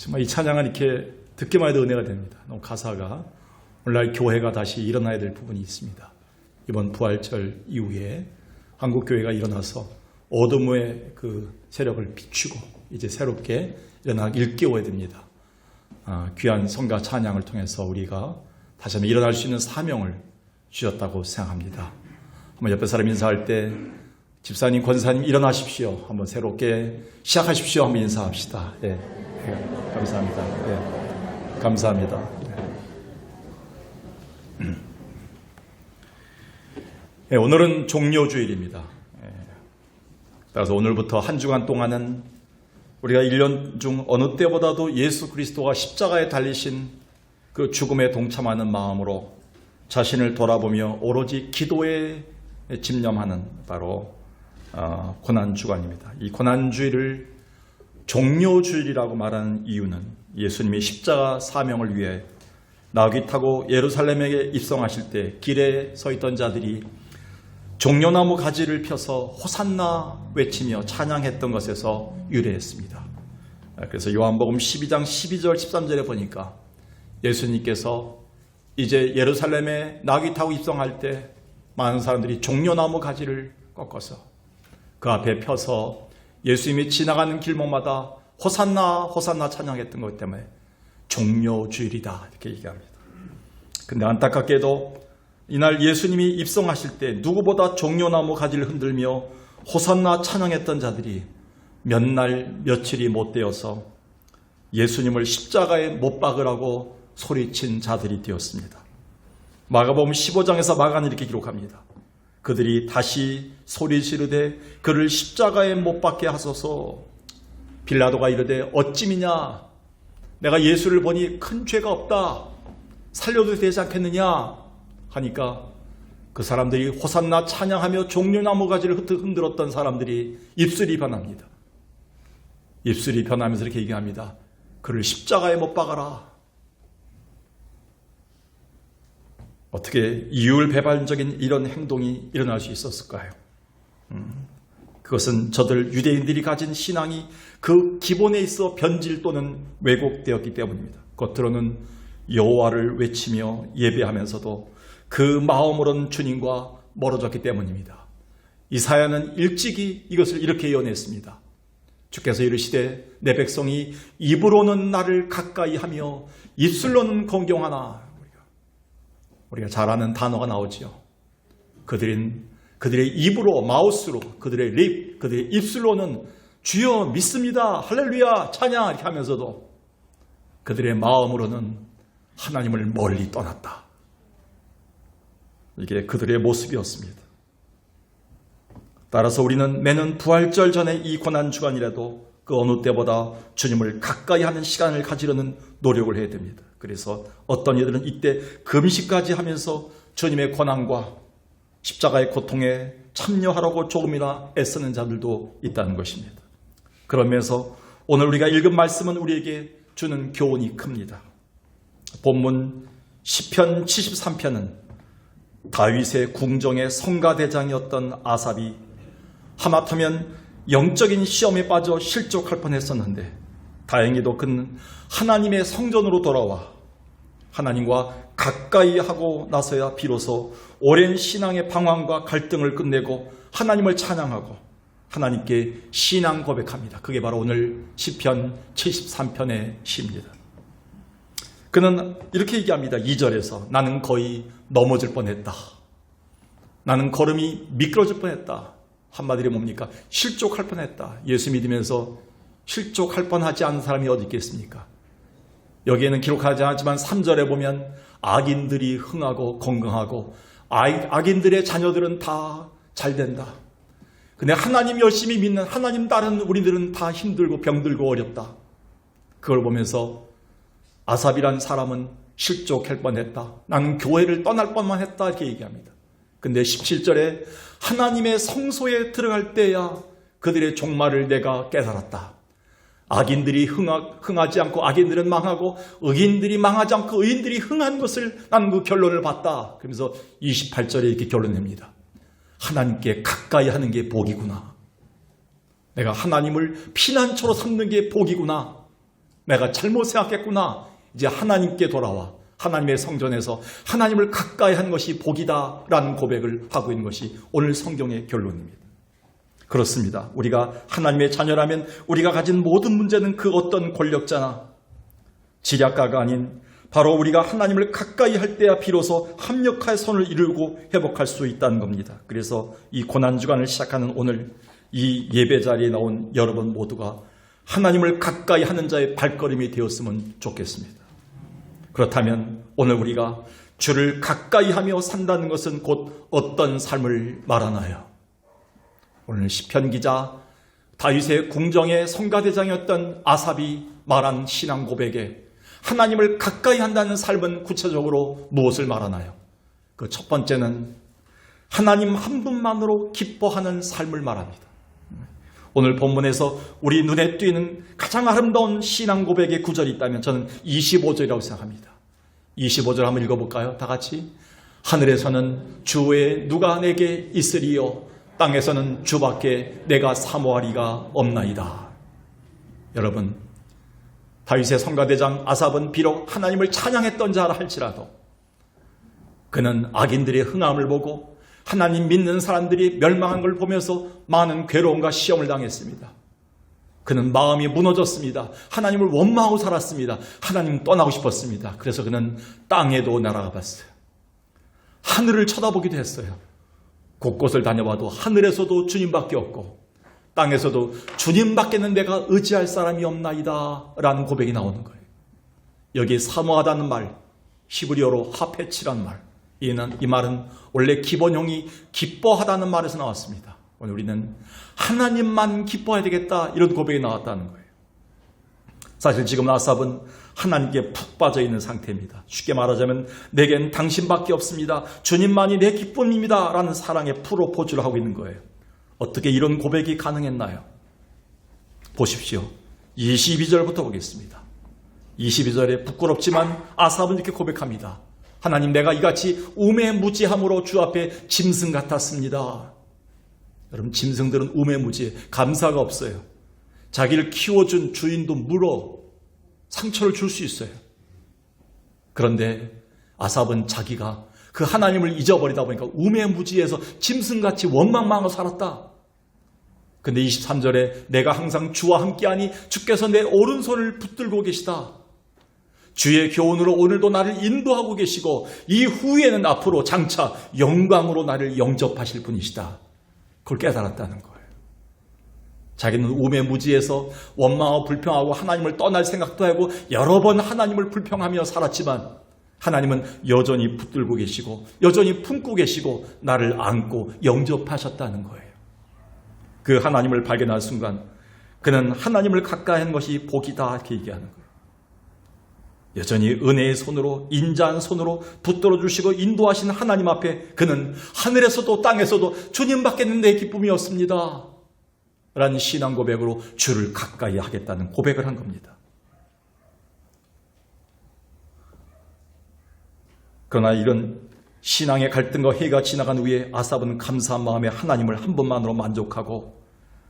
정말 이 찬양은 이렇게 듣기만 해도 은혜가 됩니다. 너무 가사가 오늘날 교회가 다시 일어나야 될 부분이 있습니다. 이번 부활절 이후에 한국 교회가 일어나서 어둠의 그 세력을 비추고 이제 새롭게 일깨워야 됩니다. 귀한 성가 찬양을 통해서 우리가 다시 한번 일어날 수 있는 사명을 주셨다고 생각합니다. 한번 옆에 사람 인사할 때 집사님, 권사님 일어나십시오. 한번 새롭게 시작하십시오. 한번 인사합시다. 예, 감사합니다. 예, 감사합니다. 예, 오늘은 종료주일입니다. 따라서 오늘부터 한 주간 동안은 우리가 1년 중 어느 때보다도 예수 그리스도가 십자가에 달리신 그 죽음에 동참하는 마음으로 자신을 돌아보며 오로지 기도에 집념하는 바로 고난주간입니다. 이 고난주일을 종료주일이라고 말하는 이유는 예수님이 십자가 사명을 위해 나귀 타고 예루살렘에 입성하실 때 길에 서 있던 자들이 종려나무 가지를 펴서 호산나 외치며 찬양했던 것에서 유래했습니다. 그래서 요한복음 12장 12절 13절에 보니까 예수님께서 이제 예루살렘에 나귀 타고 입성할 때 많은 사람들이 종려나무 가지를 꺾어서 그 앞에 펴서 예수님이 지나가는 길목마다 호산나 호산나 찬양했던 것 때문에 종료주일이다 이렇게 얘기합니다. 근데 안타깝게도 이날 예수님이 입성하실 때 누구보다 종려나무 가지를 흔들며 호산나 찬양했던 자들이 몇 날 며칠이 못 되어서 예수님을 십자가에 못 박으라고 소리친 자들이 되었습니다. 마가복음 15장에서 마가는 이렇게 기록합니다. 그들이 다시 소리 지르되 그를 십자가에 못 박게 하소서. 빌라도가 이르되 어찌미냐 내가 예수를 보니 큰 죄가 없다 살려도 되지 않겠느냐 하니까 그 사람들이 호산나 찬양하며 종려나무 가지를 흔들었던 사람들이 입술이 변합니다. 입술이 변하면서 이렇게 얘기합니다. 그를 십자가에 못 박아라. 어떻게 이율배반적인 이런 행동이 일어날 수 있었을까요? 그것은 저들 유대인들이 가진 신앙이 그 기본에 있어 변질 또는 왜곡되었기 때문입니다. 겉으로는 여호와를 외치며 예배하면서도 그 마음으로는 주님과 멀어졌기 때문입니다. 이사야는 일찍이 이것을 이렇게 예언했습니다. 주께서 이르시되 내 백성이 입으로는 나를 가까이 하며 입술로는 공경하나. 우리가 잘 아는 단어가 나오지요. 그들의 입으로 마우스로 그들의 립, 그들의 입술로는 주여 믿습니다. 할렐루야 찬양 이렇게 하면서도 그들의 마음으로는 하나님을 멀리 떠났다. 이게 그들의 모습이었습니다. 따라서 우리는 매년 부활절 전에 이 고난주간이라도 그 어느 때보다 주님을 가까이 하는 시간을 가지려는 노력을 해야 됩니다. 그래서 어떤 이들은 이때 금식까지 하면서 주님의 고난과 십자가의 고통에 참여하라고 조금이나 애쓰는 자들도 있다는 것입니다. 그러면서 오늘 우리가 읽은 말씀은 우리에게 주는 교훈이 큽니다. 본문 시편 73편은 다윗의 궁정의 성가대장이었던 아삽이 하마터면 영적인 시험에 빠져 실족할 뻔했었는데 다행히도 그는 하나님의 성전으로 돌아와 하나님과 가까이 하고 나서야 비로소 오랜 신앙의 방황과 갈등을 끝내고 하나님을 찬양하고 하나님께 신앙 고백합니다. 그게 바로 오늘 시편 73편의 시입니다. 그는 이렇게 얘기합니다. 2절에서 나는 거의 넘어질 뻔했다. 나는 걸음이 미끄러질 뻔했다. 한마디로 뭡니까? 실족할 뻔했다. 예수 믿으면서 실족할 뻔하지 않은 사람이 어디 있겠습니까? 여기에는 기록하지 않았지만 3절에 보면 악인들이 흥하고 건강하고 악인들의 자녀들은 다 잘 된다. 근데 하나님 열심히 믿는 하나님 따르는 우리들은 다 힘들고 병들고 어렵다. 그걸 보면서 아삽이란 사람은 실족할 뻔했다. 나는 교회를 떠날 뻔만 했다. 이렇게 얘기합니다. 근데 17절에 하나님의 성소에 들어갈 때야 그들의 종말을 내가 깨달았다. 악인들이 흥하지 않고 악인들은 망하고 의인들이 망하지 않고 의인들이 흥한 것을 나는 그 결론을 봤다. 그러면서 28절에 이렇게 결론냅니다. 하나님께 가까이 하는 게 복이구나. 내가 하나님을 피난처로 삼는 게 복이구나. 내가 잘못 생각했구나. 이제 하나님께 돌아와 하나님의 성전에서 하나님을 가까이 하는 것이 복이다라는 고백을 하고 있는 것이 오늘 성경의 결론입니다. 그렇습니다. 우리가 하나님의 자녀라면 우리가 가진 모든 문제는 그 어떤 권력자나 지략가가 아닌 바로 우리가 하나님을 가까이 할 때야 비로소 합력할 손을 이루고 회복할 수 있다는 겁니다. 그래서 이 고난주간을 시작하는 오늘 이 예배 자리에 나온 여러분 모두가 하나님을 가까이 하는 자의 발걸음이 되었으면 좋겠습니다. 그렇다면 오늘 우리가 주를 가까이 하며 산다는 것은 곧 어떤 삶을 말하나요? 오늘 시편 기자 다윗의 궁정의 성가대장이었던 아삽이 말한 신앙 고백에 하나님을 가까이 한다는 삶은 구체적으로 무엇을 말하나요? 그 첫 번째는 하나님 한 분만으로 기뻐하는 삶을 말합니다. 오늘 본문에서 우리 눈에 띄는 가장 아름다운 신앙 고백의 구절이 있다면 저는 25절이라고 생각합니다. 25절 한번 읽어볼까요? 다 같이. 하늘에서는 주 외에 누가 내게 있으리요 땅에서는 주밖에 내가 사모하리가 없나이다. 여러분, 다윗의 성가대장 아삽은 비록 하나님을 찬양했던 자라 할지라도 그는 악인들의 흥함을 보고 하나님 믿는 사람들이 멸망한 걸 보면서 많은 괴로움과 시험을 당했습니다. 그는 마음이 무너졌습니다. 하나님을 원망하고 살았습니다. 하나님 떠나고 싶었습니다. 그래서 그는 땅에도 날아가 봤어요. 하늘을 쳐다보기도 했어요. 곳곳을 다녀봐도 하늘에서도 주님밖에 없고 땅에서도 주님밖에는 내가 의지할 사람이 없나이다 라는 고백이 나오는 거예요. 여기 사모하다는 말, 히브리어로 하페치라는 말, 이 말은 원래 기본형이 기뻐하다는 말에서 나왔습니다. 오늘 우리는 하나님만 기뻐해야 되겠다 이런 고백이 나왔다는 거예요. 사실 지금 아삽은 하나님께 푹 빠져 있는 상태입니다. 쉽게 말하자면 내겐 당신밖에 없습니다. 주님만이 내 기쁨입니다 라는 사랑의 프로포즈를 하고 있는 거예요. 어떻게 이런 고백이 가능했나요? 보십시오. 22절부터 보겠습니다. 22절에 부끄럽지만 아삽은 이렇게 고백합니다. 하나님, 내가 이같이 우매무지함으로 주 앞에 짐승 같았습니다. 여러분, 짐승들은 우매무지해 감사가 없어요. 자기를 키워준 주인도 물어 상처를 줄 수 있어요. 그런데 아삽은 자기가 그 하나님을 잊어버리다 보니까 우매무지해서 짐승같이 원망망하고 살았다. 근데 23절에 내가 항상 주와 함께하니 주께서 내 오른손을 붙들고 계시다. 주의 교훈으로 오늘도 나를 인도하고 계시고 이후에는 앞으로 장차 영광으로 나를 영접하실 분이시다. 그걸 깨달았다는 거예요. 자기는 우매무지해서 원망하고 불평하고 하나님을 떠날 생각도 하고 여러 번 하나님을 불평하며 살았지만 하나님은 여전히 붙들고 계시고 여전히 품고 계시고 나를 안고 영접하셨다는 거예요. 그 하나님을 발견할 순간 그는 하나님을 가까이 하는 것이 복이다 이렇게 얘기하는 거예요. 여전히 은혜의 손으로 인자한 손으로 붙들어 주시고 인도하신 하나님 앞에 그는 하늘에서도 땅에서도 주님밖에는 내 기쁨이 없습니다 라는 신앙 고백으로 주를 가까이 하겠다는 고백을 한 겁니다. 그러나 이런 신앙의 갈등과 해가 지나간 후에 아삽은 감사한 마음에 하나님을 한 분만으로 만족하고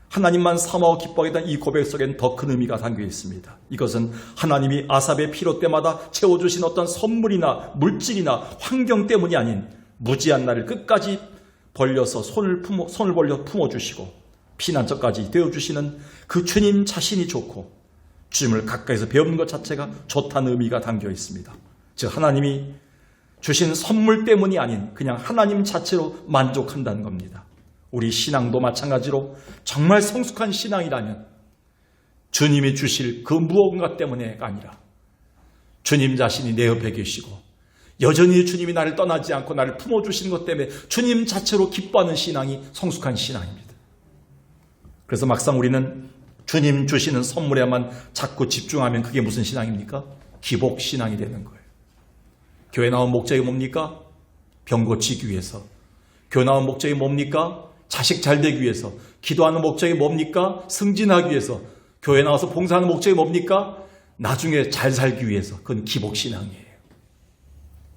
하나님만 사모하고 기뻐하겠다는 이 고백 속에는 더 큰 의미가 담겨 있습니다. 이것은 하나님이 아삽의 필요 때마다 채워주신 어떤 선물이나 물질이나 환경 때문이 아닌 무지한 나를 끝까지 벌려서 손을 벌려 품어주시고 피난처까지 되어주시는 그 주님 자신이 좋고 주님을 가까이서 배우는 것 자체가 좋다는 의미가 담겨 있습니다. 즉 하나님이 주신 선물 때문이 아닌 그냥 하나님 자체로 만족한다는 겁니다. 우리 신앙도 마찬가지로 정말 성숙한 신앙이라면 주님이 주실 그 무언가 때문에가 아니라 주님 자신이 내 옆에 계시고 여전히 주님이 나를 떠나지 않고 나를 품어주시는 것 때문에 주님 자체로 기뻐하는 신앙이 성숙한 신앙입니다. 그래서 막상 우리는 주님 주시는 선물에만 자꾸 집중하면 그게 무슨 신앙입니까? 기복 신앙이 되는 거예요. 교회 나온 목적이 뭡니까? 병 고치기 위해서. 교회 나온 목적이 뭡니까? 자식 잘 되기 위해서. 기도하는 목적이 뭡니까? 승진하기 위해서. 교회 나와서 봉사하는 목적이 뭡니까? 나중에 잘 살기 위해서. 그건 기복신앙이에요.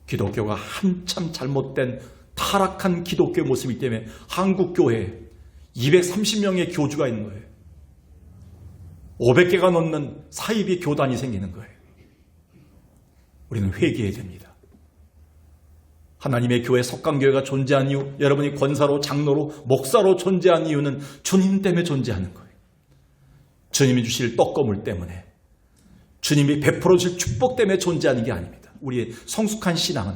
기독교가 한참 잘못된 타락한 기독교의 모습이기 때문에 한국 교회에 230명의 교주가 있는 거예요. 500개가 넘는 사이비 교단이 생기는 거예요. 우리는 회개해야 됩니다. 하나님의 교회 석강교회가 존재한 이유, 여러분이 권사로, 장로로, 목사로 존재한 이유는 주님 때문에 존재하는 거예요. 주님이 주실 떡거물 때문에, 주님이 베풀어 주실 축복 때문에 존재하는 게 아닙니다. 우리의 성숙한 신앙은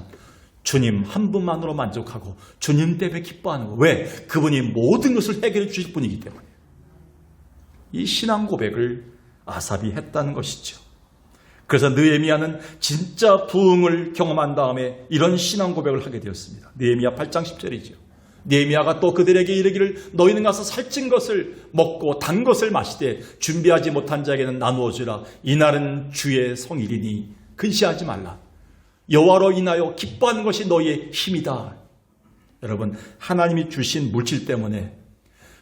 주님 한 분만으로 만족하고 주님 때문에 기뻐하는 거예요. 왜? 그분이 모든 것을 해결해 주실 분이기 때문에. 이 신앙 고백을 아삽이 했다는 것이죠. 그래서 느헤미야는 진짜 부흥을 경험한 다음에 이런 신앙 고백을 하게 되었습니다. 느헤미야 8장 10절이죠. 느헤미야가 또 그들에게 이르기를 너희는 가서 살찐 것을 먹고 단 것을 마시되 준비하지 못한 자에게는 나누어 주라. 이날은 주의 성일이니 근시하지 말라. 여호와로 인하여 기뻐하는 것이 너희의 힘이다. 여러분, 하나님이 주신 물질 때문에,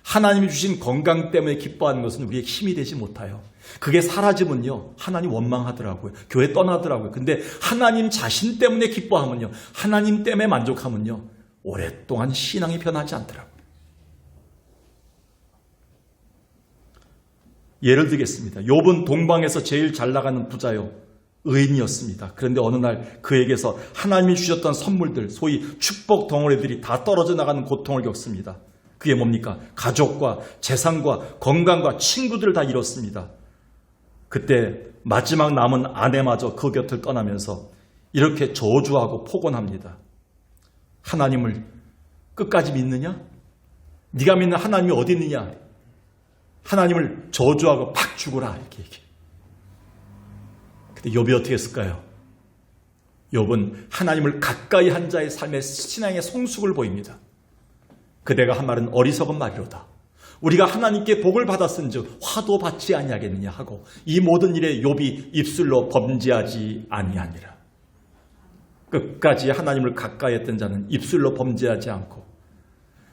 하나님이 주신 건강 때문에 기뻐하는 것은 우리의 힘이 되지 못해요. 그게 사라지면요, 하나님 원망하더라고요. 교회 떠나더라고요. 근데 하나님 자신 때문에 기뻐하면요, 하나님 때문에 만족하면요, 오랫동안 신앙이 변하지 않더라고요. 예를 들겠습니다. 욥은 동방에서 제일 잘 나가는 부자요, 의인이었습니다. 그런데 어느 날 그에게서 하나님이 주셨던 선물들, 소위 축복 덩어리들이 다 떨어져 나가는 고통을 겪습니다. 그게 뭡니까? 가족과 재산과 건강과 친구들을 다 잃었습니다. 그때 마지막 남은 아내마저 그 곁을 떠나면서 이렇게 저주하고 포곤합니다. 하나님을 끝까지 믿느냐? 네가 믿는 하나님이 어디 있느냐? 하나님을 저주하고 팍 죽어라, 이렇게 얘기해요. 근데 욥이 어떻게 했을까요? 욥은 하나님을 가까이 한 자의 삶의 신앙의 성숙을 보입니다. 그대가 한 말은 어리석은 말이로다. 우리가 하나님께 복을 받았은즉 화도 받지 아니하겠느냐 하고 이 모든 일에 욥이 입술로 범죄하지 아니하니라. 끝까지 하나님을 가까이 했던 자는 입술로 범죄하지 않고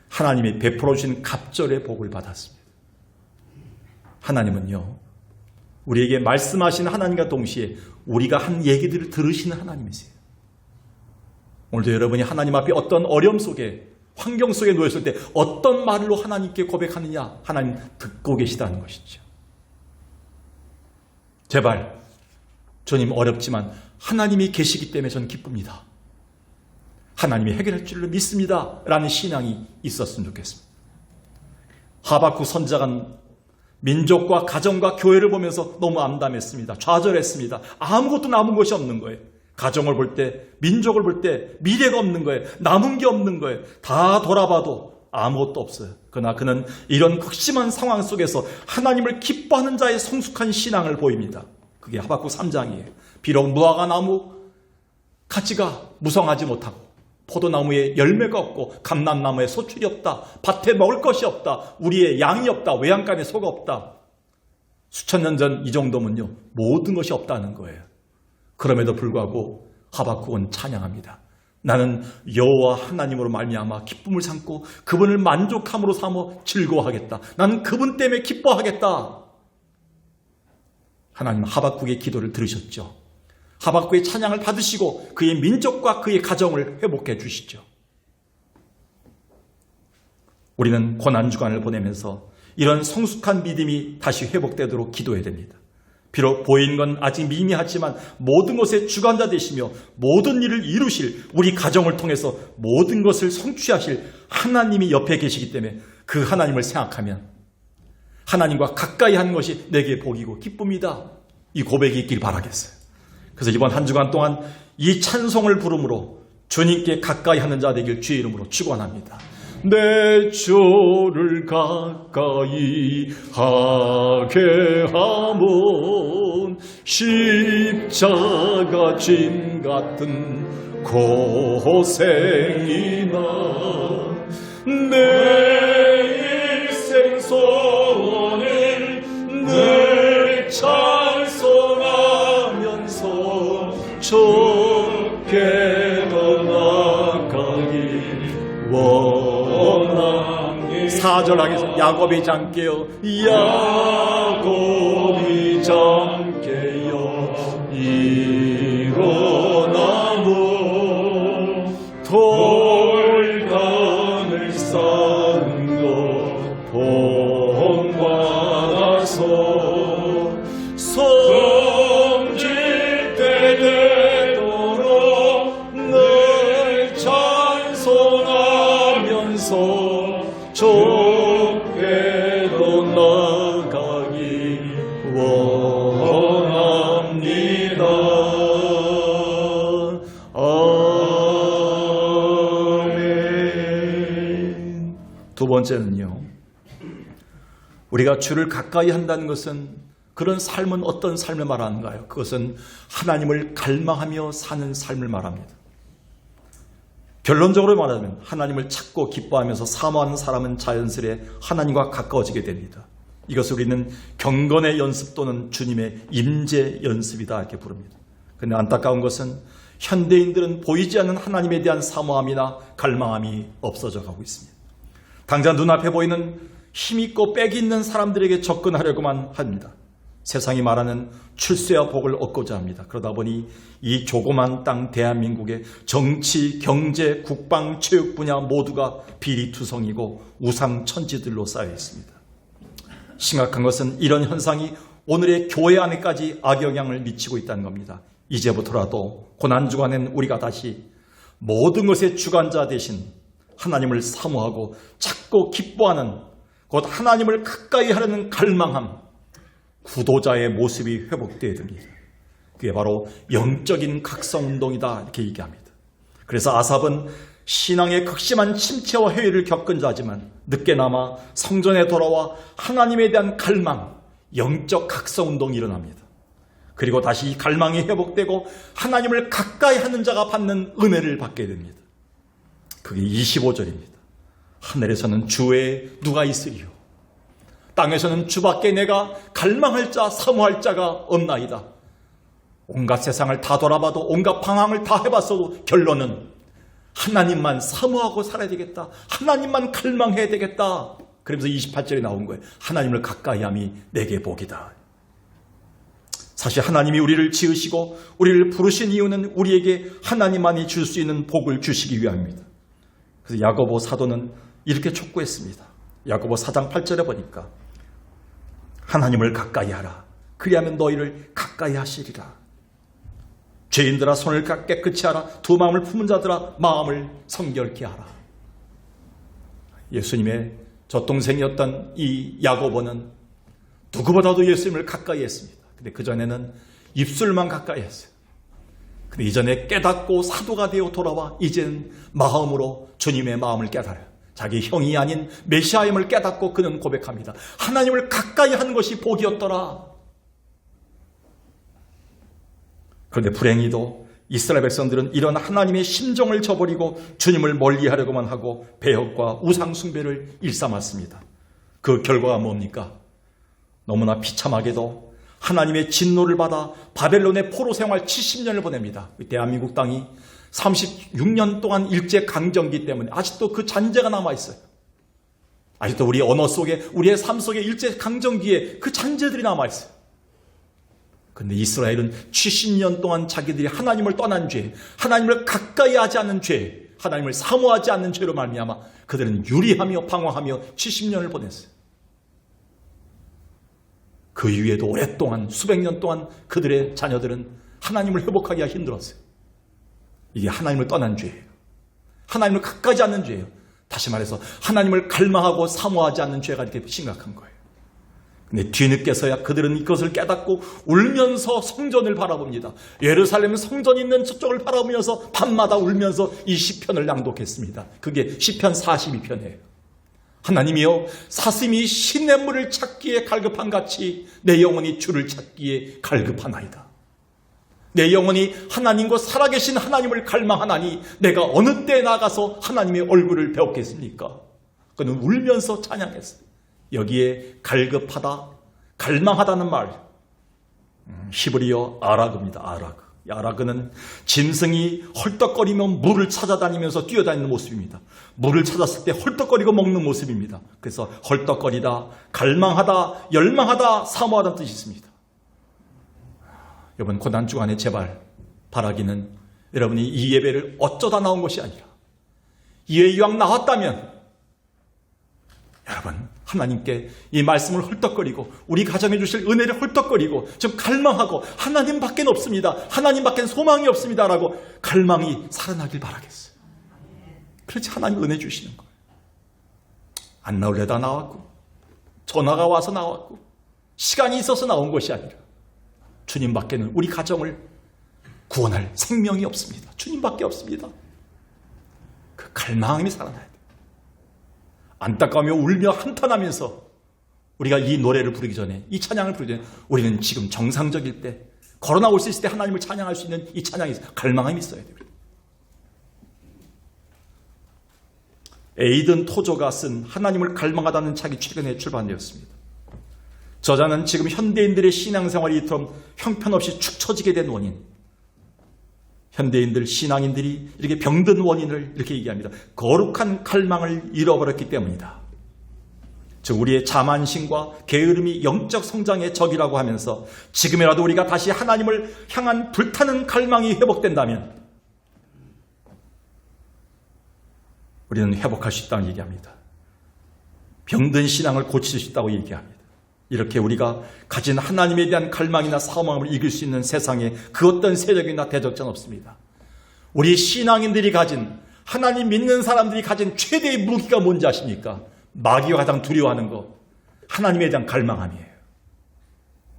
하나님이 베풀어 주신 갑절의 복을 받았습니다. 하나님은요, 우리에게 말씀하신 하나님과 동시에 우리가 한 얘기들을 들으시는 하나님이세요. 오늘도 여러분이 하나님 앞에 어떤 어려움 속에, 환경 속에 놓였을 때 어떤 말로 하나님께 고백하느냐, 하나님 듣고 계시다는 것이죠. 제발 주님 어렵지만 하나님이 계시기 때문에 저는 기쁩니다. 하나님이 해결할 줄로 믿습니다 라는 신앙이 있었으면 좋겠습니다. 하박국 선지자가 민족과 가정과 교회를 보면서 너무 암담했습니다. 좌절했습니다. 아무것도 남은 것이 없는 거예요. 가정을 볼 때, 민족을 볼 때 미래가 없는 거예요. 남은 게 없는 거예요. 다 돌아봐도 아무것도 없어요. 그러나 그는 이런 극심한 상황 속에서 하나님을 기뻐하는 자의 성숙한 신앙을 보입니다. 그게 하박국 3장이에요. 비록 무화과 나무 가지가 무성하지 못하고 포도나무에 열매가 없고 감람나무에 소출이 없다. 밭에 먹을 것이 없다. 우리의 양이 없다. 외양간에 소가 없다. 수천 년 전 이 정도면요, 모든 것이 없다는 거예요. 그럼에도 불구하고 하박국은 찬양합니다. 나는 여호와 하나님으로 말미암아 기쁨을 삼고 그분을 만족함으로 삼어 즐거워하겠다. 나는 그분 때문에 기뻐하겠다. 하나님 하박국의 기도를 들으셨죠. 하박국의 찬양을 받으시고 그의 민족과 그의 가정을 회복해 주시죠. 우리는 고난주간을 보내면서 이런 성숙한 믿음이 다시 회복되도록 기도해야 됩니다. 비록 보이는 건 아직 미미하지만 모든 것의 주관자 되시며 모든 일을 이루실, 우리 가정을 통해서 모든 것을 성취하실 하나님이 옆에 계시기 때문에 그 하나님을 생각하면 하나님과 가까이 하는 것이 내게 복이고 기쁨이다. 이 고백이 있길 바라겠어요. 그래서 이번 한 주간 동안 이 찬송을 부름으로 주님께 가까이 하는 자 되길 주의 이름으로 축원합니다. 내 주를 가까이 하게 하면 십자가 짐 같은 고생이나 내 일생 소원을 늘 찬송하면서 주께 더 나아가길 원합니다. 4절 하겠습니다. 야곱이 잠깨요 야곱이 잠깨요 일어나무 돌강을 쌓은 것 본받아서 번째는요, 우리가 주를 가까이 한다는 것은, 그런 삶은 어떤 삶을 말하는가요? 그것은 하나님을 갈망하며 사는 삶을 말합니다. 결론적으로 말하면 하나님을 찾고 기뻐하면서 사모하는 사람은 자연스레 하나님과 가까워지게 됩니다. 이것을 우리는 경건의 연습 또는 주님의 임재 연습이다 이렇게 부릅니다. 그런데 안타까운 것은 현대인들은 보이지 않는 하나님에 대한 사모함이나 갈망함이 없어져 가고 있습니다. 당장 눈앞에 보이는 힘있고 빽 있는 사람들에게 접근하려고만 합니다. 세상이 말하는 출세와 복을 얻고자 합니다. 그러다 보니 이 조그만 땅 대한민국의 정치, 경제, 국방, 체육 분야 모두가 비리투성이고 우상천지들로 쌓여 있습니다. 심각한 것은 이런 현상이 오늘의 교회 안에까지 악영향을 미치고 있다는 겁니다. 이제부터라도 고난주간엔 우리가 다시 모든 것의 주관자 대신 하나님을 사모하고 찾고 기뻐하는, 곧 하나님을 가까이 하려는 갈망함, 구도자의 모습이 회복되어야 됩니다. 그게 바로 영적인 각성운동이다 이렇게 얘기합니다. 그래서 아삽은 신앙의 극심한 침체와 해외를 겪은 자지만 늦게나마 성전에 돌아와 하나님에 대한 갈망, 영적 각성운동이 일어납니다. 그리고 다시 이 갈망이 회복되고 하나님을 가까이 하는 자가 받는 은혜를 받게 됩니다. 그게 25절입니다. 하늘에서는 주 외에 누가 있으리요? 땅에서는 주밖에 내가 갈망할 자, 사모할 자가 없나이다. 온갖 세상을 다 돌아봐도, 온갖 방황을 다 해봤어도 결론은 하나님만 사모하고 살아야 되겠다. 하나님만 갈망해야 되겠다. 그러면서 28절에 나온 거예요. 하나님을 가까이 함이 내게 복이다. 사실 하나님이 우리를 지으시고 우리를 부르신 이유는 우리에게 하나님만이 줄 수 있는 복을 주시기 위함입니다. 그래서 야고보 사도는 이렇게 촉구했습니다. 야고보 4장 8절에 보니까 하나님을 가까이 하라. 그리하면 너희를 가까이 하시리라. 죄인들아 손을 깨끗이 하라. 두 마음을 품은 자들아 마음을 성결케 하라. 예수님의 젖동생이었던 이 야고보는 누구보다도 예수님을 가까이 했습니다. 근데 그전에는 입술만 가까이 했어요. 근데 이전에 깨닫고 사도가 되어 돌아와 이제는 마음으로 주님의 마음을 깨달아요. 자기 형이 아닌 메시아임을 깨닫고 그는 고백합니다. 하나님을 가까이 하는 것이 복이었더라. 그런데 불행히도 이스라엘 백성들은 이런 하나님의 심정을 저버리고 주님을 멀리하려고만 하고 배역과 우상 숭배를 일삼았습니다. 그 결과가 뭡니까? 너무나 비참하게도 하나님의 진노를 받아 바벨론의 포로 생활 70년을 보냅니다. 대한민국 땅이 36년 동안 일제강점기 때문에 아직도 그 잔재가 남아있어요. 아직도 우리 언어 속에, 우리의 삶 속에 일제강점기에 그 잔재들이 남아있어요. 그런데 이스라엘은 70년 동안 자기들이 하나님을 떠난 죄, 하나님을 가까이 하지 않는 죄, 하나님을 사모하지 않는 죄로 말미암아 그들은 유리하며 방황하며 70년을 보냈어요. 그 이후에도 오랫동안 수백 년 동안 그들의 자녀들은 하나님을 회복하기가 힘들었어요. 이게 하나님을 떠난 죄예요. 하나님을 가까이 하지 않는 죄예요. 다시 말해서 하나님을 갈망하고 사모하지 않는 죄가 이렇게 심각한 거예요. 근데 뒤늦게서야 그들은 이것을 깨닫고 울면서 성전을 바라봅니다. 예루살렘 성전이 있는 저쪽을 바라보면서 밤마다 울면서 이 시편을 낭독했습니다. 그게 시편 42편이에요. 하나님이여, 사슴이 시냇물을 찾기에 갈급한 같이 내 영혼이 주를 찾기에 갈급하나이다. 내 영혼이 하나님과 살아계신 하나님을 갈망하나니 내가 어느 때 나가서 하나님의 얼굴을 배웠겠습니까? 그는 울면서 찬양했어요. 여기에 갈급하다, 갈망하다는 말, 히브리어 아라그입니다. 아라그. 아라그는 짐승이 헐떡거리며 물을 찾아다니면서 뛰어다니는 모습입니다. 물을 찾았을 때 헐떡거리고 먹는 모습입니다. 그래서 헐떡거리다, 갈망하다, 열망하다, 사모하다는 뜻이 있습니다. 여러분, 고난주간에 제발 바라기는 여러분이 이 예배를 어쩌다 나온 것이 아니라 이왕 나왔다면 여러분, 하나님께 이 말씀을 헐떡거리고 우리 가정해 주실 은혜를 헐떡거리고 좀 갈망하고 하나님밖에 없습니다. 하나님밖에 소망이 없습니다라고 갈망이 살아나길 바라겠어요. 그렇지 하나님 은혜 주시는 거예요. 안 나오려다 나왔고 전화가 와서 나왔고 시간이 있어서 나온 것이 아니라 주님밖에는 우리 가정을 구원할 생명이 없습니다. 주님밖에 없습니다. 그 갈망이 살아나야 돼요. 안타까우며 울며 한탄하면서 우리가 이 노래를 부르기 전에, 이 찬양을 부르기 전에 우리는 지금 정상적일 때, 걸어나올 수 있을 때 하나님을 찬양할 수 있는 이 찬양이 갈망함이 있어야 돼요. 에이든 토저가 쓴 하나님을 갈망하다는 책이 최근에 출판되었습니다. 저자는 지금 현대인들의 신앙생활이 이처럼 형편없이 축 처지게 된 원인, 현대인들, 신앙인들이 이렇게 병든 원인을 이렇게 얘기합니다. 거룩한 갈망을 잃어버렸기 때문이다. 즉 우리의 자만심과 게으름이 영적 성장의 적이라고 하면서 지금이라도 우리가 다시 하나님을 향한 불타는 갈망이 회복된다면 우리는 회복할 수 있다고 얘기합니다. 병든 신앙을 고칠 수 있다고 얘기합니다. 이렇게 우리가 가진 하나님에 대한 갈망이나 사모함을 이길 수 있는 세상에 그 어떤 세력이나 대적자는 없습니다. 우리 신앙인들이 가진, 하나님 믿는 사람들이 가진 최대의 무기가 뭔지 아십니까? 마귀가 가장 두려워하는 거, 하나님에 대한 갈망함이에요.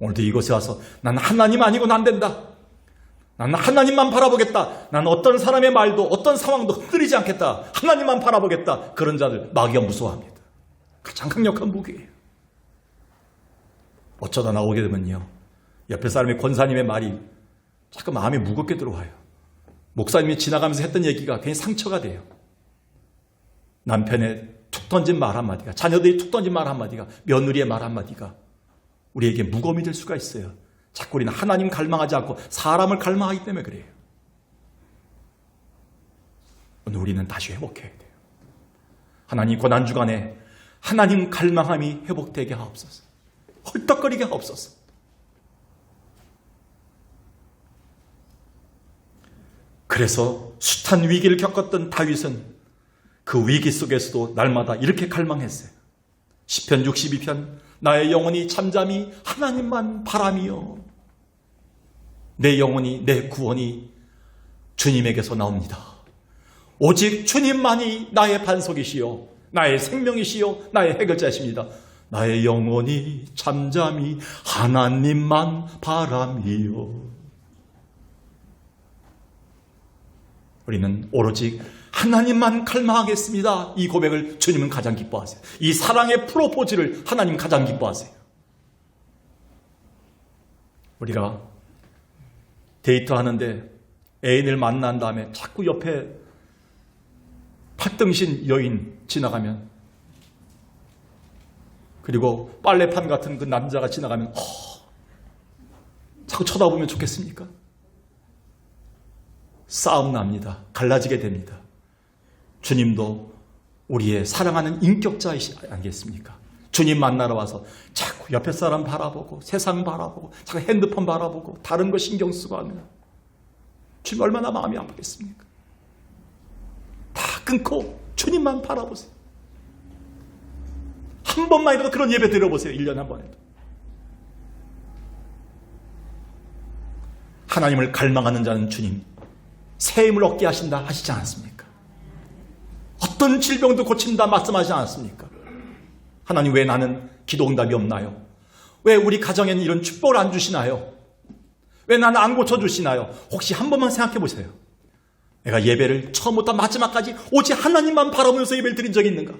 오늘도 이곳에 와서 난 하나님 아니고는 안 된다. 나는 하나님만 바라보겠다. 나는 어떤 사람의 말도 어떤 상황도 흔들리지 않겠다. 하나님만 바라보겠다. 그런 자들 마귀가 무서워합니다. 가장 강력한 무기예요. 어쩌다 나오게 되면요, 옆에 사람의 권사님의 말이 자꾸 마음에 무겁게 들어와요. 목사님이 지나가면서 했던 얘기가 괜히 상처가 돼요. 남편의 툭 던진 말 한마디가, 자녀들이 툭 던진 말 한마디가, 며느리의 말 한마디가 우리에게 무거움이 될 수가 있어요. 자꾸 우리는 하나님 갈망하지 않고 사람을 갈망하기 때문에 그래요. 오늘 우리는 다시 회복해야 돼요. 하나님 고난주간에 하나님 갈망함이 회복되게 하옵소서. 헐떡거리게 하옵소서. 그래서 숱한 위기를 겪었던 다윗은 그 위기 속에서도 날마다 이렇게 갈망했어요. 시편 62편 나의 영혼이 잠잠히 하나님만 바라며 내 영혼이, 내 구원이 주님에게서 나옵니다. 오직 주님만이 나의 반석이시요 나의 생명이시요 나의 해결자이십니다. 나의 영혼이 잠잠히 하나님만 바라며. 우리는 오로지 하나님만 갈망하겠습니다. 이 고백을 주님은 가장 기뻐하세요. 이 사랑의 프로포즈를 하나님 가장 기뻐하세요. 우리가 데이트하는데 애인을 만난 다음에 자꾸 옆에 팔등신 여인 지나가면, 그리고 빨래판 같은 그 남자가 지나가면 자꾸 쳐다보면 좋겠습니까? 싸움 납니다. 갈라지게 됩니다. 주님도 우리의 사랑하는 인격자이시 아니겠습니까? 주님 만나러 와서 자꾸 옆에 사람 바라보고 세상 바라보고 자꾸 핸드폰 바라보고 다른 거 신경 쓰고 하면 주님 얼마나 마음이 아프겠습니까? 다 끊고 주님만 바라보세요. 한 번만이라도 그런 예배 드려보세요. 1년에 한 번에도. 하나님을 갈망하는 자는 주님 새 힘을 얻게 하신다 하시지 않았습니까? 어떤 질병도 고친다 말씀하지 않았습니까? 하나님 왜 나는 기도 응답이 없나요? 왜 우리 가정에는 이런 축복을 안 주시나요? 왜 나는 안 고쳐주시나요? 혹시 한 번만 생각해 보세요. 내가 예배를 처음부터 마지막까지 오직 하나님만 바라보면서 예배를 드린 적이 있는가?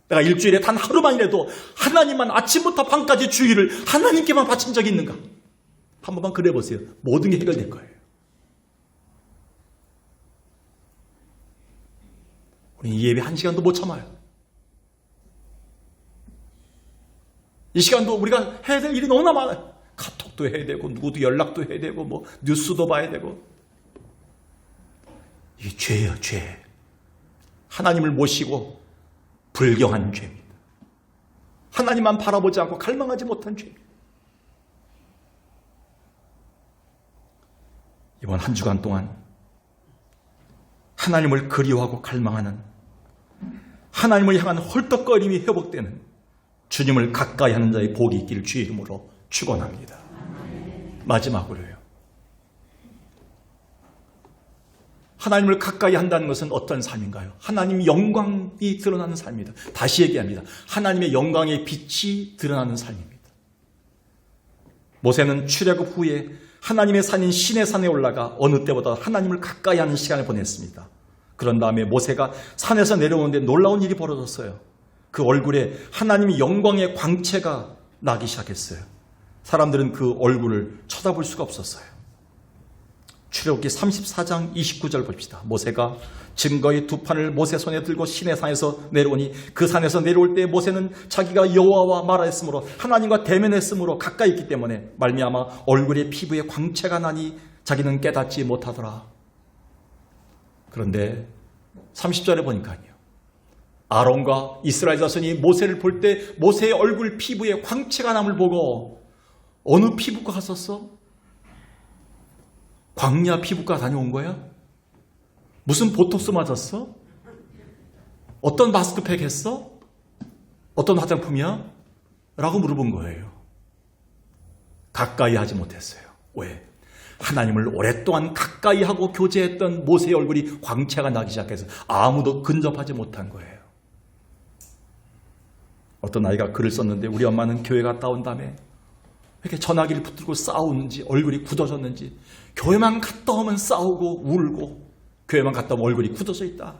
내가 일주일에 단 하루만이라도 하나님만 아침부터 밤까지 주의를 하나님께만 바친 적이 있는가? 한 번만 그래 보세요. 모든 게 해결될 거예요. 우리 이 예배 1시간도 못 참아요. 이 시간도 우리가 해야 될 일이 너무나 많아요. 카톡도 해야 되고 누구도 연락도 해야 되고 뭐 뉴스도 봐야 되고. 이게 죄예요, 죄. 하나님을 모시고 불경한 죄입니다. 하나님만 바라보지 않고 갈망하지 못한 죄입니다. 이번 한 주간 동안 하나님을 그리워하고 갈망하는, 하나님을 향한 헐떡거림이 회복되는 주님을 가까이 하는 자의 복이 있기를 주의 이름으로 축원합니다. 마지막으로요. 하나님을 가까이 한다는 것은 어떤 삶인가요? 하나님의 영광이 드러나는 삶입니다. 다시 얘기합니다. 하나님의 영광의 빛이 드러나는 삶입니다. 모세는 출애굽 후에 하나님의 산인 시내 산에 올라가 어느 때보다 하나님을 가까이 하는 시간을 보냈습니다. 그런 다음에 모세가 산에서 내려오는데 놀라운 일이 벌어졌어요. 그 얼굴에 하나님의 영광의 광채가 나기 시작했어요. 사람들은 그 얼굴을 쳐다볼 수가 없었어요. 출애굽기 34장 29절 봅시다. 모세가 증거의 두 판을 모세 손에 들고 시내산에서 내려오니 그 산에서 내려올 때 모세는 자기가 여호와와 말하였으므로 하나님과 대면했으므로 가까이 있기 때문에 말미암아 얼굴에 피부에 광채가 나니 자기는 깨닫지 못하더라. 그런데 30절에 보니까요, 아론과 이스라엘 자손이 모세를 볼 때 모세의 얼굴 피부에 광채가 남을 보고 어느 피부과 갔었어? 광야 피부과 다녀온 거야? 무슨 보톡스 맞았어? 어떤 마스크팩 했어? 어떤 화장품이야? 라고 물어본 거예요. 가까이 하지 못했어요. 왜? 하나님을 오랫동안 가까이 하고 교제했던 모세의 얼굴이 광채가 나기 시작해서 아무도 근접하지 못한 거예요. 어떤 아이가 글을 썼는데 우리 엄마는 교회 갔다 온 다음에 이렇게 전화기를 붙들고 싸우는지 얼굴이 굳어졌는지 교회만 갔다 오면 싸우고 울고 교회만 갔다 오면 얼굴이 굳어져 있다.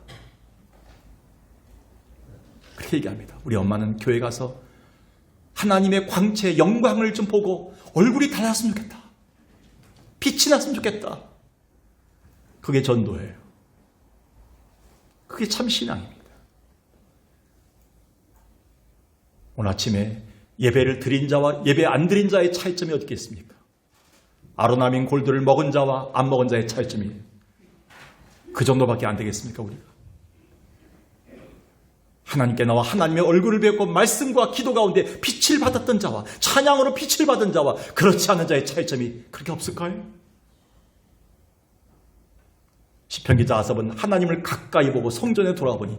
그렇게 얘기합니다. 우리 엄마는 교회 가서 하나님의 광채, 영광을 좀 보고 얼굴이 달랐으면 좋겠다. 빛이 났으면 좋겠다. 그게 전도예요. 그게 참 신앙입니다. 오늘 아침에 예배를 드린 자와 예배 안 드린 자의 차이점이 어디 있겠습니까? 아로나민 골드를 먹은 자와 안 먹은 자의 차이점이 그 정도밖에 안 되겠습니까, 우리가? 하나님께 나와 하나님의 얼굴을 뵙고 말씀과 기도 가운데 빛을 받았던 자와 찬양으로 빛을 받은 자와 그렇지 않은 자의 차이점이 그렇게 없을까요? 시편 기자 아삽은 하나님을 가까이 보고 성전에 돌아보니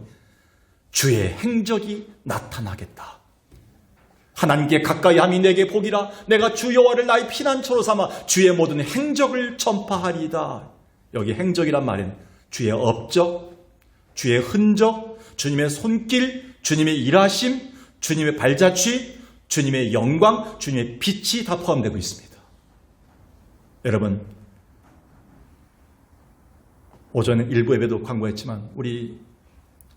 주의 행적이 나타나겠다. 하나님께 가까이 함이 내게 복이라. 내가 주 여호와를 나의 피난처로 삼아 주의 모든 행적을 전파하리이다. 여기 행적이란 말은 주의 업적, 주의 흔적, 주님의 손길, 주님의 일하심, 주님의 발자취, 주님의 영광, 주님의 빛이 다 포함되고 있습니다. 여러분, 오전에 일부 예배도 광고했지만 우리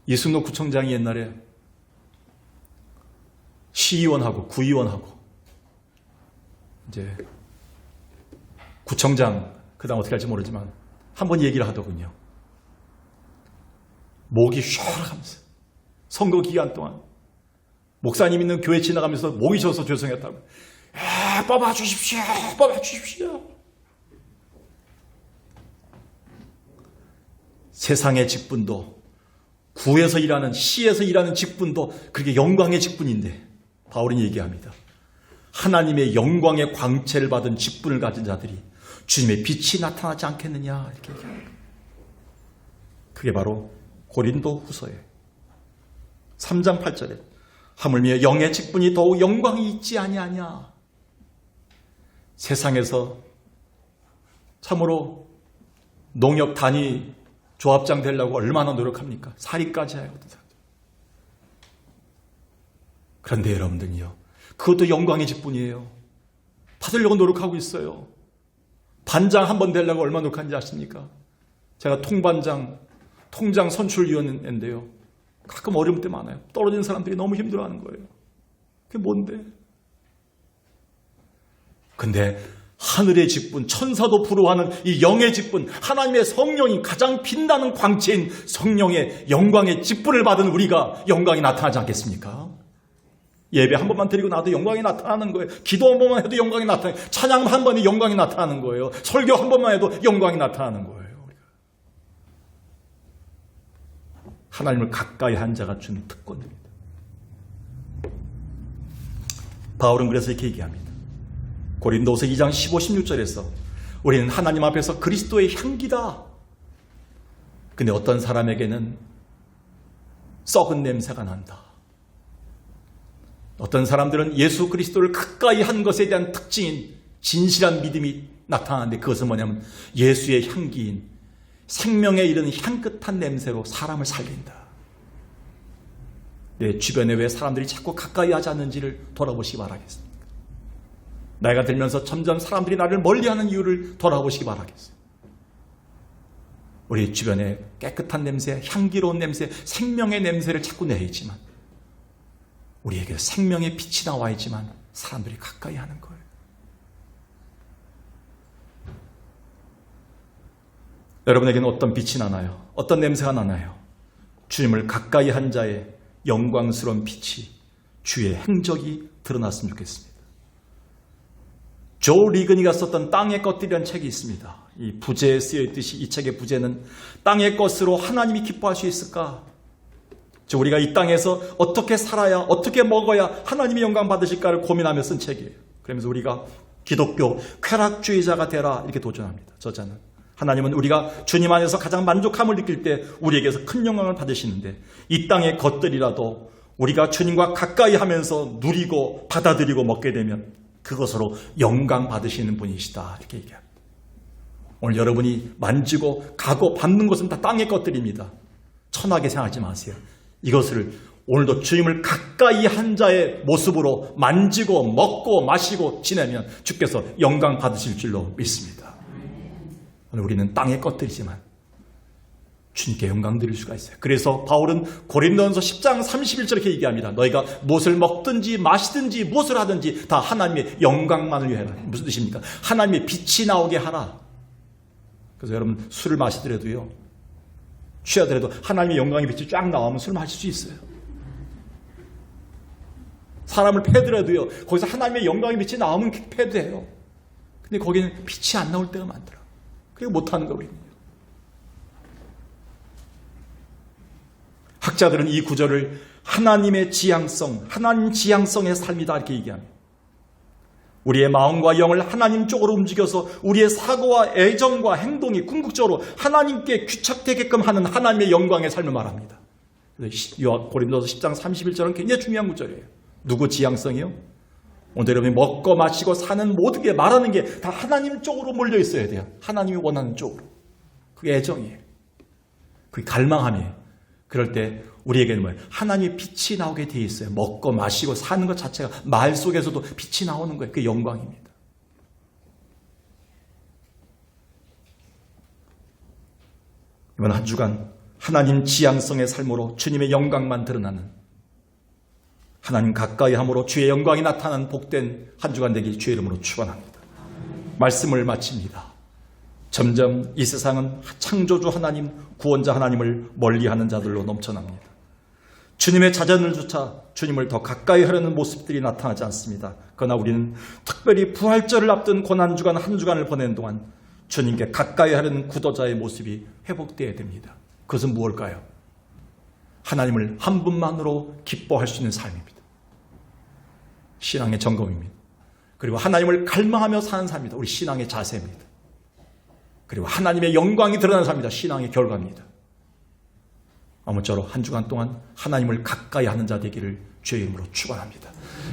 이순노 구청장이 옛날에 시의원하고 구의원하고 이제 구청장 그다음 어떻게 할지 모르지만 한번 얘기를 하더군요. 목이 쉬어가면서 선거 기간 동안 목사님 있는 교회 지나가면서 목이 쉬어서 죄송했다고. 뽑아주십시오. 뽑아주십시오. 세상의 직분도 구에서 일하는 시에서 일하는 직분도 그렇게 영광의 직분인데 바울은 얘기합니다. 하나님의 영광의 광채를 받은 직분을 가진 자들이 주님의 빛이 나타나지 않겠느냐 이렇게 얘기합니다. 그게 바로 고린도 후서에 3장 8절에 하물며 영의 직분이 더욱 영광이 있지 아니하냐. 세상에서 참으로 농협 단위 조합장 되려고 얼마나 노력합니까? 살인까지 해요. 그런데 여러분들요, 그것도 영광의 직분이에요. 받으려고 노력하고 있어요. 반장 한 번 되려고 얼마나 노력하는지 아십니까? 제가 통장 선출위원인데요. 가끔 어려울 때 많아요. 떨어진 사람들이 너무 힘들어하는 거예요. 그게 뭔데? 근데 하늘의 직분, 천사도 부러워하는 이 영의 직분, 하나님의 성령이 가장 빛나는 광채인 성령의 영광의 직분을 받은 우리가 영광이 나타나지 않겠습니까? 예배 한 번만 드리고 나도 영광이 나타나는 거예요. 기도 한 번만 해도 영광이 나타나는 거예요. 찬양 한 번에 영광이 나타나는 거예요. 설교 한 번만 해도 영광이 나타나는 거예요. 하나님을 가까이 한 자가 주는 특권입니다. 바울은 그래서 이렇게 얘기합니다. 고린도서 2장 15, 16절에서 우리는 하나님 앞에서 그리스도의 향기다. 근데 어떤 사람에게는 썩은 냄새가 난다. 어떤 사람들은 예수 그리스도를 가까이 한 것에 대한 특징인 진실한 믿음이 나타나는데 그것은 뭐냐면 예수의 향기인 생명에 이르는 향긋한 냄새로 사람을 살린다. 내 주변에 왜 사람들이 자꾸 가까이 하지 않는지를 돌아보시기 바라겠습니다. 나이가 들면서 점점 사람들이 나를 멀리하는 이유를 돌아보시기 바라겠어요. 우리 주변에 깨끗한 냄새, 향기로운 냄새, 생명의 냄새를 자꾸 내야지만 우리에게 생명의 빛이 나와야지만 사람들이 가까이 하는 거예요. 여러분에게는 어떤 빛이 나나요? 어떤 냄새가 나나요? 주님을 가까이 한 자의 영광스러운 빛이, 주의 행적이 드러났으면 좋겠습니다. 조 리그니가 썼던 땅의 것들이라는 책이 있습니다. 이 부제에 쓰여있듯이 이 책의 부제는 땅의 것으로 하나님이 기뻐할 수 있을까? 우리가 이 땅에서 어떻게 살아야, 어떻게 먹어야 하나님의 영광 받으실까를 고민하며 쓴 책이에요. 그러면서 우리가 기독교 쾌락주의자가 되라 이렇게 도전합니다. 저자는. 하나님은 우리가 주님 안에서 가장 만족함을 느낄 때 우리에게서 큰 영광을 받으시는데 이 땅의 것들이라도 우리가 주님과 가까이 하면서 누리고 받아들이고 먹게 되면 그것으로 영광 받으시는 분이시다 이렇게 얘기합니다. 오늘 여러분이 만지고 가고 받는 것은 다 땅의 것들입니다. 천하게 생각하지 마세요. 이것을 오늘도 주님을 가까이 한 자의 모습으로 만지고 먹고 마시고 지내면 주께서 영광 받으실 줄로 믿습니다. 오늘 우리는 땅의 것들이지만 주님께 영광 드릴 수가 있어요. 그래서 바울은 고린도전서 10장 31절 이렇게 얘기합니다. 너희가 무엇을 먹든지 마시든지 무엇을 하든지 다 하나님의 영광만을 위해 하라. 무슨 뜻입니까? 하나님의 빛이 나오게 하라. 그래서 여러분 술을 마시더라도요, 취하더라도 하나님의 영광의 빛이 쫙 나오면 술 마실 수 있어요. 사람을 패더라도요, 거기서 하나님의 영광의 빛이 나오면 패도 돼요. 근데 거기는 빛이 안 나올 때가 많더라. 그게 못하는 거 우리는. 학자들은 이 구절을 하나님의 지향성, 하나님 지향성의 삶이다 이렇게 얘기합니다. 우리의 마음과 영을 하나님 쪽으로 움직여서 우리의 사고와 애정과 행동이 궁극적으로 하나님께 귀착되게끔 하는 하나님의 영광의 삶을 말합니다. 고린도서 10장 31절은 굉장히 중요한 구절이에요. 누구 지향성이요? 오늘 여러분이 먹고 마시고 사는 모든 게 말하는 게 다 하나님 쪽으로 몰려 있어야 돼요. 하나님이 원하는 쪽으로. 그게 애정이에요. 그게 갈망함이에요. 그럴 때 우리에게는 뭐예요? 하나님의 빛이 나오게 돼 있어요. 먹고 마시고 사는 것 자체가 말 속에서도 빛이 나오는 거예요. 그게 영광입니다. 이번 한 주간 하나님 지향성의 삶으로 주님의 영광만 드러나는, 하나님 가까이 함으로 주의 영광이 나타나는 복된 한 주간 되길 주의 이름으로 축원합니다. 말씀을 마칩니다. 점점 이 세상은 창조주 하나님, 구원자 하나님을 멀리하는 자들로 넘쳐납니다. 주님의 자전을 조차 주님을 더 가까이 하려는 모습들이 나타나지 않습니다. 그러나 우리는 특별히 부활절을 앞둔 고난주간 한 주간을 보내는 동안 주님께 가까이 하려는 구도자의 모습이 회복되어야 됩니다. 그것은 무엇일까요? 하나님을 한 분만으로 기뻐할 수 있는 삶입니다. 신앙의 점검입니다. 그리고 하나님을 갈망하며 사는 삶입니다. 우리 신앙의 자세입니다. 그리고 하나님의 영광이 드러나는 삶입니다. 신앙의 결과입니다. 아무쪼록 한 주간 동안 하나님을 가까이 하는 자 되기를 주의 이름으로 축원합니다.